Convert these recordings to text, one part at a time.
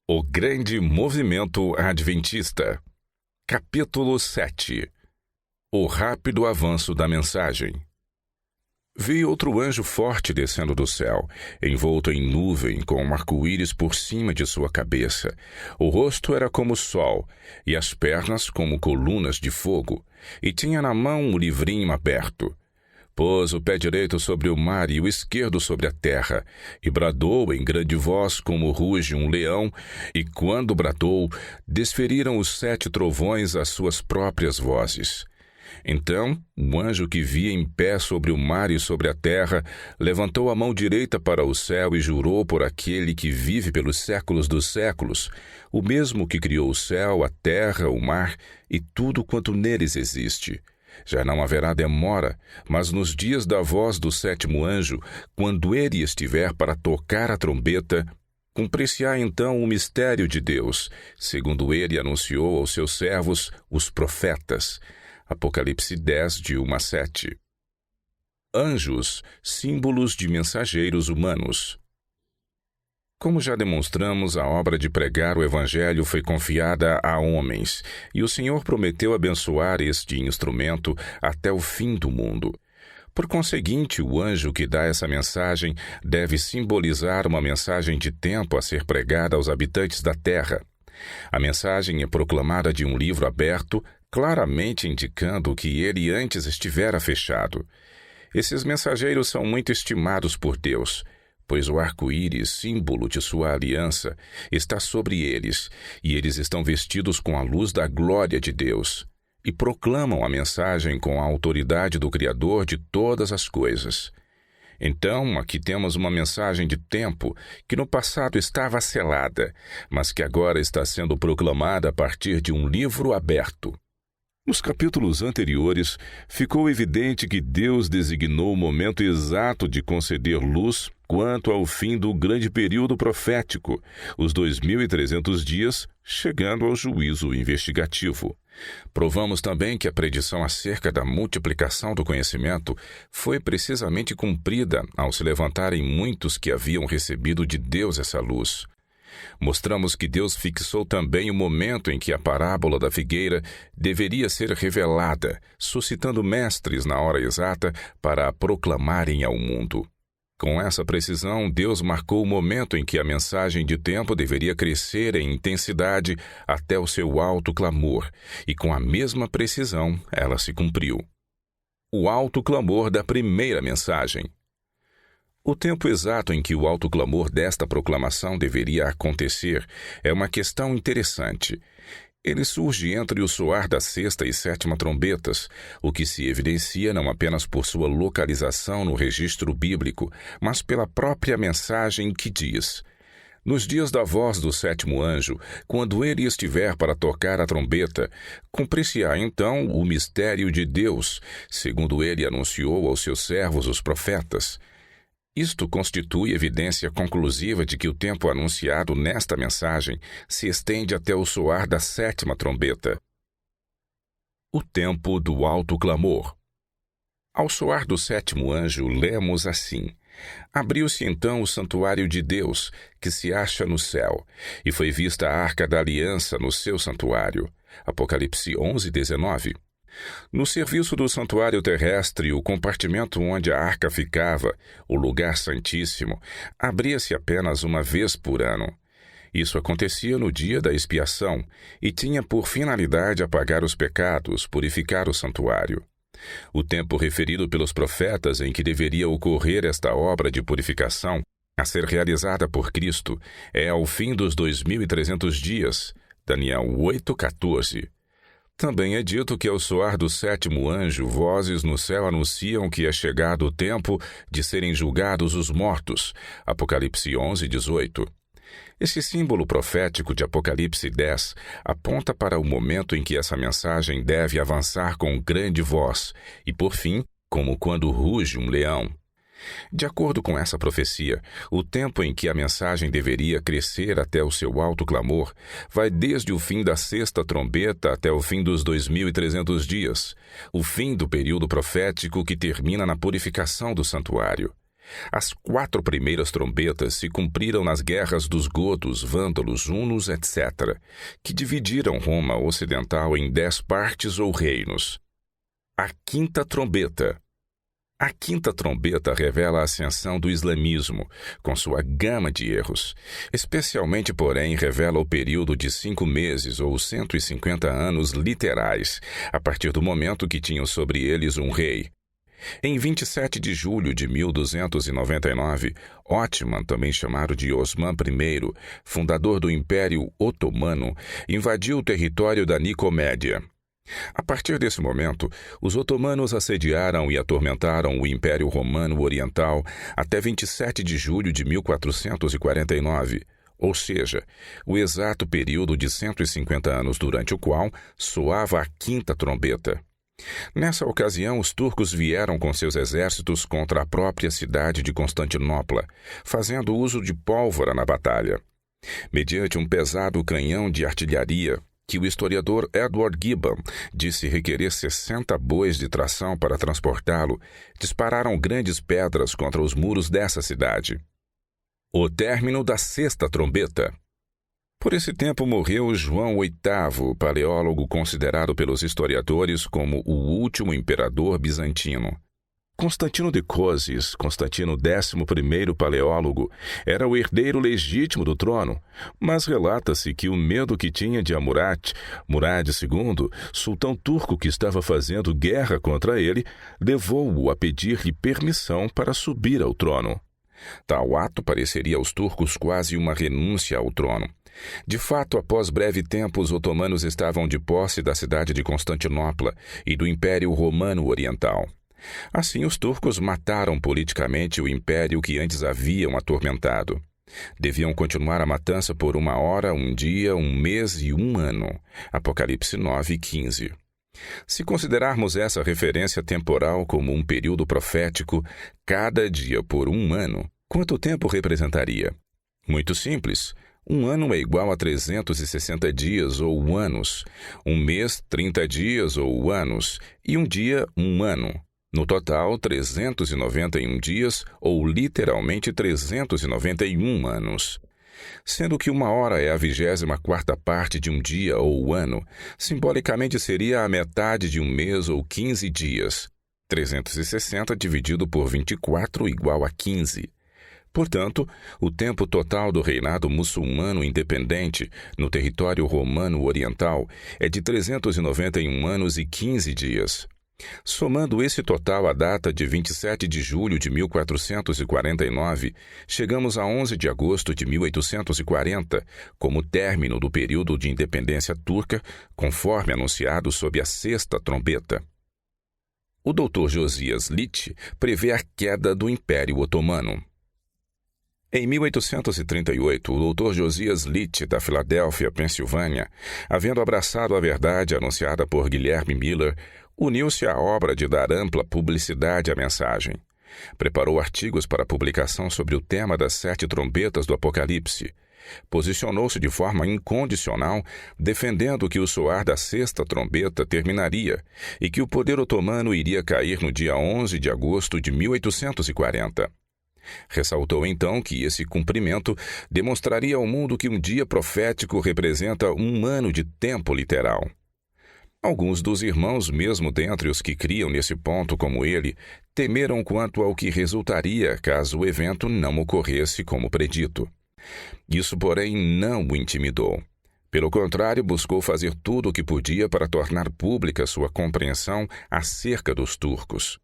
O Grande Movimento Adventista. Capítulo 7. O rápido avanço da mensagem. Vi outro anjo forte descendo do céu, envolto em nuvem, com um arco-íris por cima de sua cabeça. O rosto era como o sol, e as pernas como colunas de fogo, e tinha na mão um livrinho aberto. Pôs o pé direito sobre o mar e o esquerdo sobre a terra, e bradou em grande voz como ruge um leão, e quando bradou, desferiram os 7 trovões as suas próprias vozes. Então, o anjo que via em pé sobre o mar e sobre a terra, levantou a mão direita para o céu e jurou por aquele que vive pelos séculos dos séculos, o mesmo que criou o céu, a terra, o mar e tudo quanto neles existe. Já não haverá demora, mas nos dias da voz do 7º anjo, quando ele estiver para tocar a trombeta, cumprir-se-á então o mistério de Deus, segundo ele anunciou aos seus servos, os profetas. Apocalipse 10, de 1 a 7. Anjos, símbolos de mensageiros humanos. Como já demonstramos, a obra de pregar o Evangelho foi confiada a homens, e o Senhor prometeu abençoar este instrumento até o fim do mundo. Por conseguinte, o anjo que dá essa mensagem deve simbolizar uma mensagem de tempo a ser pregada aos habitantes da terra. A mensagem é proclamada de um livro aberto, claramente indicando que ele antes estivera fechado. Esses mensageiros são muito estimados por Deus, pois o arco-íris, símbolo de sua aliança, está sobre eles, e eles estão vestidos com a luz da glória de Deus, e proclamam a mensagem com a autoridade do Criador de todas as coisas. Então, aqui temos uma mensagem de tempo que no passado estava selada, mas que agora está sendo proclamada a partir de um livro aberto. Nos capítulos anteriores, ficou evidente que Deus designou o momento exato de conceder luz quanto ao fim do grande período profético, os 2.300 dias, chegando ao juízo investigativo. Provamos também que a predição acerca da multiplicação do conhecimento foi precisamente cumprida ao se levantarem muitos que haviam recebido de Deus essa luz. Mostramos que Deus fixou também o momento em que a parábola da figueira deveria ser revelada, suscitando mestres na hora exata para a proclamarem ao mundo. Com essa precisão, Deus marcou o momento em que a mensagem de tempo deveria crescer em intensidade até o seu alto clamor, e com a mesma precisão ela se cumpriu. O alto clamor da primeira mensagem. O tempo exato em que o alto clamor desta proclamação deveria acontecer é uma questão interessante. Ele surge entre o soar da 6ª e 7ª trombetas, o que se evidencia não apenas por sua localização no registro bíblico, mas pela própria mensagem que diz: nos dias da voz do 7º anjo, quando ele estiver para tocar a trombeta, cumprir-se-á então o mistério de Deus, segundo ele anunciou aos seus servos os profetas. Isto constitui evidência conclusiva de que o tempo anunciado nesta mensagem se estende até o soar da 7ª trombeta. O tempo do alto clamor. Ao soar do 7º anjo, lemos assim: abriu-se então o santuário de Deus, que se acha no céu, e foi vista a arca da aliança no seu santuário. Apocalipse 11, 19. No serviço do santuário terrestre, o compartimento onde a arca ficava, o lugar santíssimo, abria-se apenas uma vez por ano. Isso acontecia no dia da expiação e tinha por finalidade apagar os pecados, purificar o santuário. O tempo referido pelos profetas em que deveria ocorrer esta obra de purificação, a ser realizada por Cristo, é ao fim dos 2.300 dias. Daniel 8:14. Também é dito que ao soar do 7º anjo, vozes no céu anunciam que é chegado o tempo de serem julgados os mortos. Apocalipse 11, 18. Esse símbolo profético de Apocalipse 10 aponta para o momento em que essa mensagem deve avançar com grande voz e, por fim, como quando ruge um leão. De acordo com essa profecia, o tempo em que a mensagem deveria crescer até o seu alto clamor vai desde o fim da 6ª trombeta até o fim dos 2.300 dias, o fim do período profético que termina na purificação do santuário. As 4 primeiras trombetas se cumpriram nas guerras dos godos, vândalos, hunos, etc., que dividiram Roma ocidental em 10 partes ou reinos. A 5ª trombeta. A 5ª trombeta revela a ascensão do islamismo, com sua gama de erros. Especialmente, porém, revela o período de 5 meses ou 150 anos literais, a partir do momento que tinham sobre eles um rei. Em 27 de julho de 1299, Otman, também chamado de Osman I, fundador do Império Otomano, invadiu o território da Nicomédia. A partir desse momento, os otomanos assediaram e atormentaram o Império Romano Oriental até 27 de julho de 1449, ou seja, o exato período de 150 anos durante o qual soava a 5ª trombeta. Nessa ocasião, os turcos vieram com seus exércitos contra a própria cidade de Constantinopla, fazendo uso de pólvora na batalha. Mediante um pesado canhão de artilharia, que o historiador Edward Gibbon disse requerer 60 bois de tração para transportá-lo, dispararam grandes pedras contra os muros dessa cidade. O término da 6ª trombeta. Por esse tempo morreu João VIII, paleólogo considerado pelos historiadores como o último imperador bizantino. Constantino de Cozes, Constantino XI paleólogo, era o herdeiro legítimo do trono, mas relata-se que o medo que tinha de Amurad, Murad II, sultão turco que estava fazendo guerra contra ele, levou-o a pedir-lhe permissão para subir ao trono. Tal ato pareceria aos turcos quase uma renúncia ao trono. De fato, após breve tempo, os otomanos estavam de posse da cidade de Constantinopla e do Império Romano Oriental. Assim, os turcos mataram politicamente o império que antes haviam atormentado. Deviam continuar a matança por 1 hora, 1 dia, 1 mês e 1 ano. Apocalipse 9:15. Se considerarmos essa referência temporal como um período profético, cada dia por 1 ano, quanto tempo representaria? Muito simples. 1 ano é igual a 360 dias ou anos, 1 mês, 30 dias ou anos, e 1 dia, 1 ano. No total, 391 dias ou literalmente 391 anos. Sendo que 1 hora é a 24ª parte de 1 dia ou ano, simbolicamente seria a metade de 1 mês ou 15 dias. 360 dividido por 24 igual a 15. Portanto, o tempo total do reinado muçulmano independente no território romano oriental é de 391 anos e 15 dias. Somando esse total à data de 27 de julho de 1449, chegamos a 11 de agosto de 1840, como término do período de independência turca, conforme anunciado sob a 6ª trombeta. O Dr. Josias Litt prevê a queda do Império Otomano. Em 1838, o Dr. Josias Litt, da Filadélfia, Pensilvânia, havendo abraçado a verdade anunciada por Guilherme Miller, uniu-se à obra de dar ampla publicidade à mensagem. Preparou artigos para publicação sobre o tema das 7 trombetas do Apocalipse. Posicionou-se de forma incondicional, defendendo que o soar da 6ª trombeta terminaria e que o poder otomano iria cair no dia 11 de agosto de 1840. Ressaltou então que esse cumprimento demonstraria ao mundo que um dia profético representa 1 ano de tempo literal. Alguns dos irmãos, mesmo dentre os que criam nesse ponto como ele, temeram quanto ao que resultaria caso o evento não ocorresse como predito. Isso, porém, não o intimidou. Pelo contrário, buscou fazer tudo o que podia para tornar pública sua compreensão acerca dos turcos.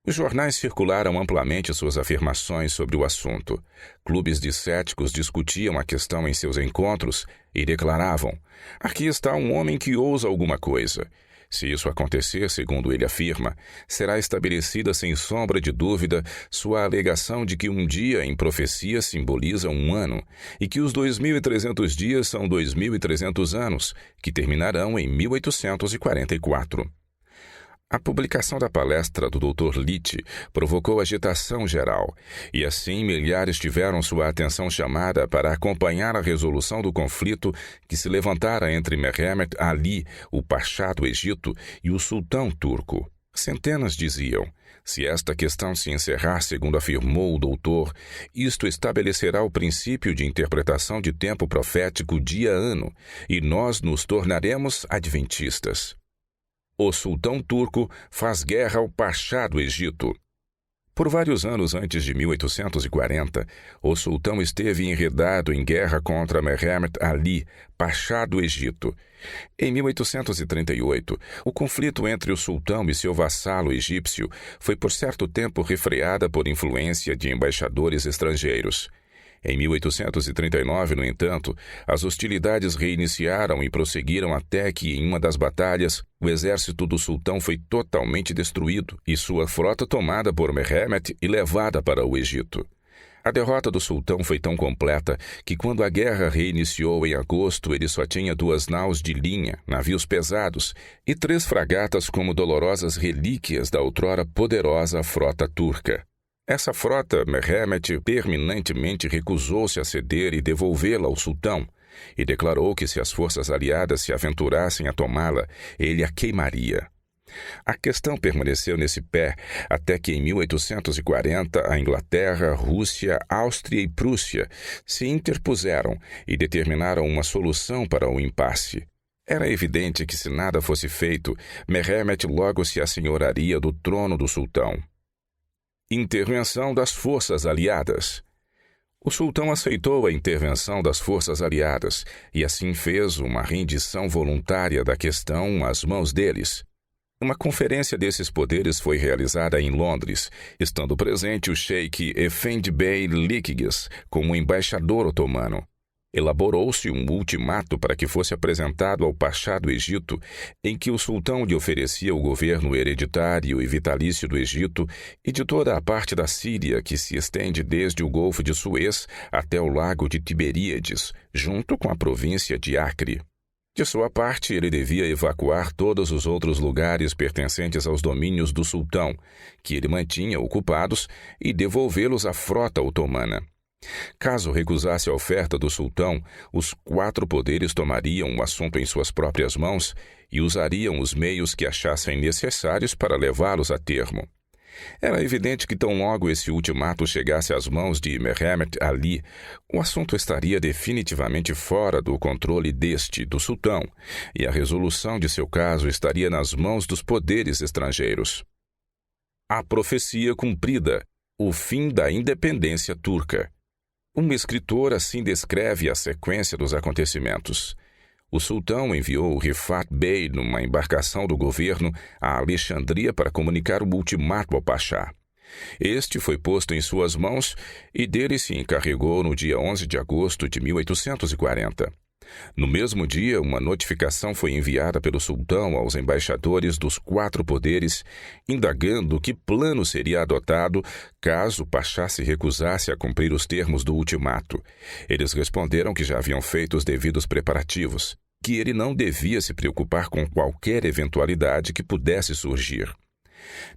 Os jornais circularam amplamente suas afirmações sobre o assunto. Clubes de céticos discutiam a questão em seus encontros e declaravam: aqui está um homem que ousa alguma coisa. Se isso acontecer, segundo ele afirma, será estabelecida sem sombra de dúvida sua alegação de que um dia em profecia simboliza 1 ano e que os 2.300 dias são 2.300 anos, que terminarão em 1844. A publicação da palestra do Dr. Litt provocou agitação geral, e assim milhares tiveram sua atenção chamada para acompanhar a resolução do conflito que se levantara entre Mehmet Ali, o Pachá do Egito, e o sultão turco. Centenas diziam: se esta questão se encerrar segundo afirmou o doutor, isto estabelecerá o princípio de interpretação de tempo profético dia-ano, e nós nos tornaremos adventistas. O sultão turco faz guerra ao Pachá do Egito. Por vários anos antes de 1840, o sultão esteve enredado em guerra contra Mehemet Ali, Pachá do Egito. Em 1838, o conflito entre o sultão e seu vassalo egípcio foi por certo tempo refreada por influência de embaixadores estrangeiros. Em 1839, no entanto, as hostilidades reiniciaram e prosseguiram até que, em uma das batalhas, o exército do sultão foi totalmente destruído e sua frota tomada por Mehemet e levada para o Egito. A derrota do sultão foi tão completa que, quando a guerra reiniciou em agosto, ele só tinha 2 naus de linha, navios pesados, e 3 fragatas como dolorosas relíquias da outrora poderosa frota turca. Essa frota, Mehemet terminantemente recusou-se a ceder e devolvê-la ao sultão, e declarou que se as forças aliadas se aventurassem a tomá-la, ele a queimaria. A questão permaneceu nesse pé até que, em 1840, a Inglaterra, Rússia, Áustria e Prússia se interpuseram e determinaram uma solução para o impasse. Era evidente que, se nada fosse feito, Mehemet logo se assenhoraria do trono do sultão. Intervenção das forças aliadas. O sultão aceitou a intervenção das forças aliadas e assim fez uma rendição voluntária da questão às mãos deles. Uma conferência desses poderes foi realizada em Londres, estando presente o sheik Efendi Bey Likgis como embaixador otomano. Elaborou-se um ultimato para que fosse apresentado ao Pachá do Egito, em que o sultão lhe oferecia o governo hereditário e vitalício do Egito e de toda a parte da Síria que se estende desde o Golfo de Suez até o Lago de Tiberíades, junto com a província de Acre. De sua parte, ele devia evacuar todos os outros lugares pertencentes aos domínios do sultão, que ele mantinha ocupados, e devolvê-los à frota otomana. Caso recusasse a oferta do sultão, os 4 poderes tomariam o assunto em suas próprias mãos e usariam os meios que achassem necessários para levá-los a termo. Era evidente que tão logo esse ultimato chegasse às mãos de Mehemet Ali, o assunto estaria definitivamente fora do controle do sultão, e a resolução de seu caso estaria nas mãos dos poderes estrangeiros. A profecia cumprida, o fim da independência turca. Um escritor assim descreve a sequência dos acontecimentos. O sultão enviou Rifat Bey numa embarcação do governo a Alexandria para comunicar o ultimato ao Pachá. Este foi posto em suas mãos e dele se encarregou no dia 11 de agosto de 1840. No mesmo dia, uma notificação foi enviada pelo sultão aos embaixadores dos 4 poderes, indagando que plano seria adotado caso o Pachá se recusasse a cumprir os termos do ultimato. Eles responderam que já haviam feito os devidos preparativos, que ele não devia se preocupar com qualquer eventualidade que pudesse surgir.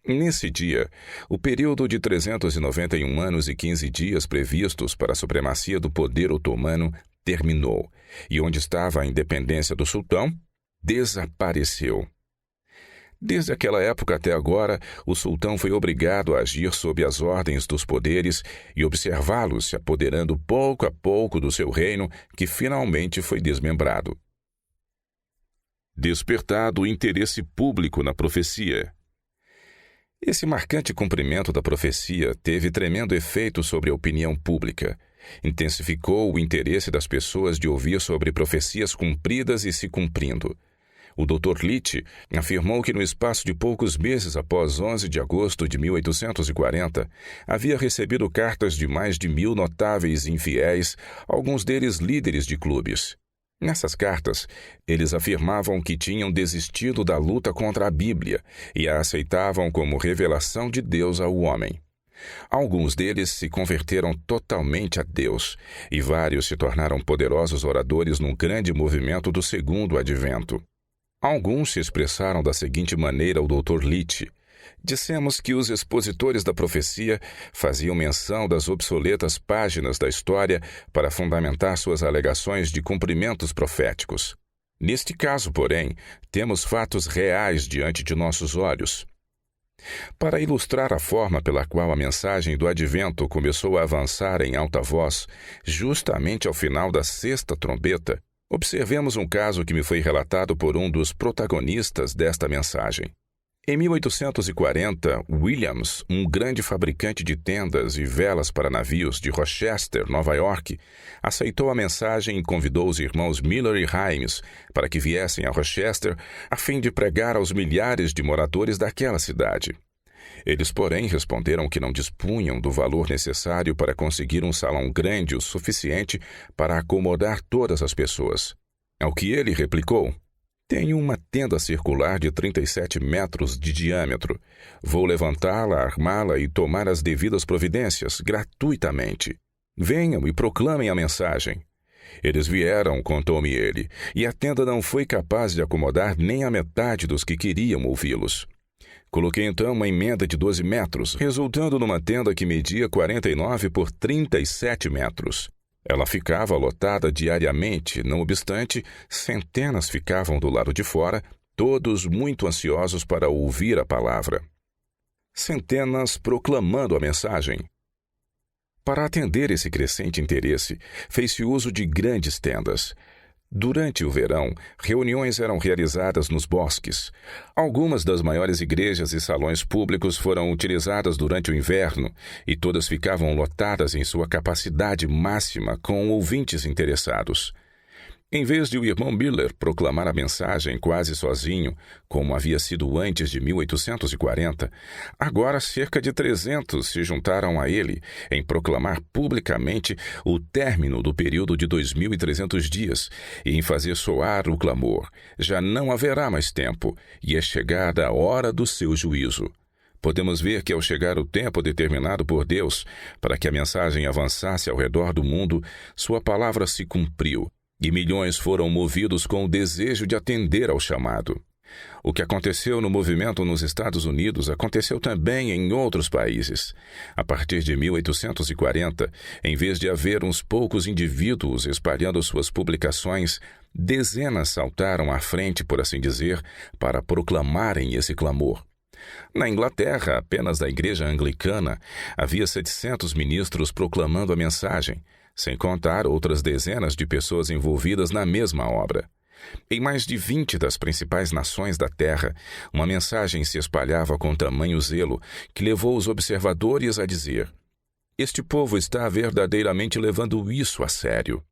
Nesse dia, o período de 391 anos e 15 dias previstos para a supremacia do poder otomano terminou, e onde estava a independência do sultão, desapareceu. Desde aquela época até agora, o sultão foi obrigado a agir sob as ordens dos poderes e observá-los se apoderando pouco a pouco do seu reino, que finalmente foi desmembrado. Despertado o interesse público na profecia. Esse marcante cumprimento da profecia teve tremendo efeito sobre a opinião pública. Intensificou o interesse das pessoas de ouvir sobre profecias cumpridas e se cumprindo. O Dr. Leach afirmou que no espaço de poucos meses após 11 de agosto de 1840, havia recebido cartas de mais de 1000 notáveis infiéis, alguns deles líderes de clubes. Nessas cartas, eles afirmavam que tinham desistido da luta contra a Bíblia e a aceitavam como revelação de Deus ao homem. Alguns deles se converteram totalmente a Deus, e vários se tornaram poderosos oradores num grande movimento do segundo advento. Alguns se expressaram da seguinte maneira ao Dr. Leach: dissemos que os expositores da profecia faziam menção das obsoletas páginas da história para fundamentar suas alegações de cumprimentos proféticos. Neste caso, porém, temos fatos reais diante de nossos olhos. Para ilustrar a forma pela qual a mensagem do advento começou a avançar em alta voz, justamente ao final da sexta trombeta, observemos um caso que me foi relatado por um dos protagonistas desta mensagem. Em 1840, Williams, um grande fabricante de tendas e velas para navios de Rochester, Nova York, aceitou a mensagem e convidou os irmãos Miller e Himes para que viessem a Rochester a fim de pregar aos milhares de moradores daquela cidade. Eles, porém, responderam que não dispunham do valor necessário para conseguir um salão grande o suficiente para acomodar todas as pessoas. Ao que ele replicou: "Tenho uma tenda circular de 37 metros de diâmetro. Vou levantá-la, armá-la e tomar as devidas providências, gratuitamente. Venham e proclamem a mensagem." Eles vieram, contou-me ele, e a tenda não foi capaz de acomodar nem a metade dos que queriam ouvi-los. Coloquei então uma emenda de 12 metros, resultando numa tenda que media 49 por 37 metros. Ela ficava lotada diariamente, não obstante, centenas ficavam do lado de fora, todos muito ansiosos para ouvir a palavra. Centenas proclamando a mensagem. Para atender esse crescente interesse, fez-se uso de grandes tendas. Durante o verão, reuniões eram realizadas nos bosques. Algumas das maiores igrejas e salões públicos foram utilizadas durante o inverno, e todas ficavam lotadas em sua capacidade máxima com ouvintes interessados. Em vez de o irmão Miller proclamar a mensagem quase sozinho, como havia sido antes de 1840, agora cerca de 300 se juntaram a ele em proclamar publicamente o término do período de 2.300 dias e em fazer soar o clamor: "Já não haverá mais tempo, e é chegada a hora do seu juízo." Podemos ver que, ao chegar o tempo determinado por Deus para que a mensagem avançasse ao redor do mundo, sua palavra se cumpriu. E milhões foram movidos com o desejo de atender ao chamado. O que aconteceu no movimento nos Estados Unidos aconteceu também em outros países. A partir de 1840, em vez de haver uns poucos indivíduos espalhando suas publicações, dezenas saltaram à frente, por assim dizer, para proclamarem esse clamor. Na Inglaterra, apenas da Igreja Anglicana, havia 700 ministros proclamando a mensagem, sem contar outras dezenas de pessoas envolvidas na mesma obra. Em mais de 20 das principais nações da Terra, uma mensagem se espalhava com tamanho zelo que levou os observadores a dizer: "Este povo está verdadeiramente levando isso a sério."